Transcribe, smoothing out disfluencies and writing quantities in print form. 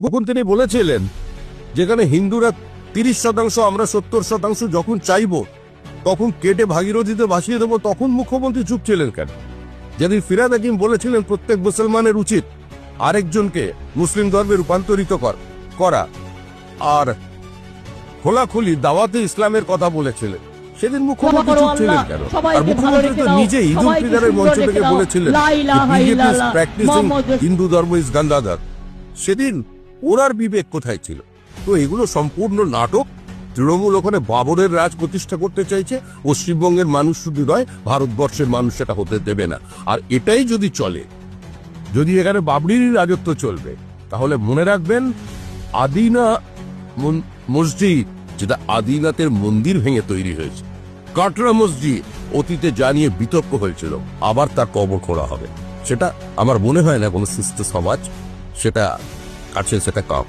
যখন তিনি বলেছিলেন যেখানে হিন্দুরা 30% আমরা 70% যখন চাইব তখন কেটে ভাগীরথীতে ভাসিয়ে দেবো, তখন মুখ্যমন্ত্রী চুপ ছিলেন কেন? যেদিন ফিরহাদ হাকিম বলেছিলেন প্রত্যেক মুসলমানের উচিত আরেকজনকে মুসলিম ধর্মে রূপান্তরিত করা আর খোলাখুলি দাওয়াতে ইসলামের কথা বলেছিলেন, সেদিন মুখ্যমন্ত্রী চুপ ছিলেন কেন? আর মুখ্যমন্ত্রী তো নিজে ঈদ উল ফিতরের মঞ্চ থেকে বলেছিলেন হিন্দু ধর্ম ইজ গান্ধাধর। সেদিন ওনার বিবেক কোথায় ছিল? তো এগুলো সম্পূর্ণ নাটক। তৃণমূল ওখানে বাবরের রাজ প্রতিষ্ঠা করতে চাইছে। পশ্চিমবঙ্গের মানুষ শুধু নয়, ভারতবর্ষের মানুষ সেটা হতে দেবে না। আর এটাই যদি চলে, যদি এখানে বাবরির রাজত্ব চলবে, তাহলে মনে রাখবেন আদিনা মসজিদ, যেটা আদিনাথের মন্দির ভেঙে তৈরি হয়েছে, কাটরা মসজিদ অতীতে জানিয়ে বিতর্ক হয়েছিল, আবার তার কবর খোঁড়া হবে। সেটা আমার মনে হয় না কোনো সুস্থ সমাজ সেটা কাছে সেটা কম।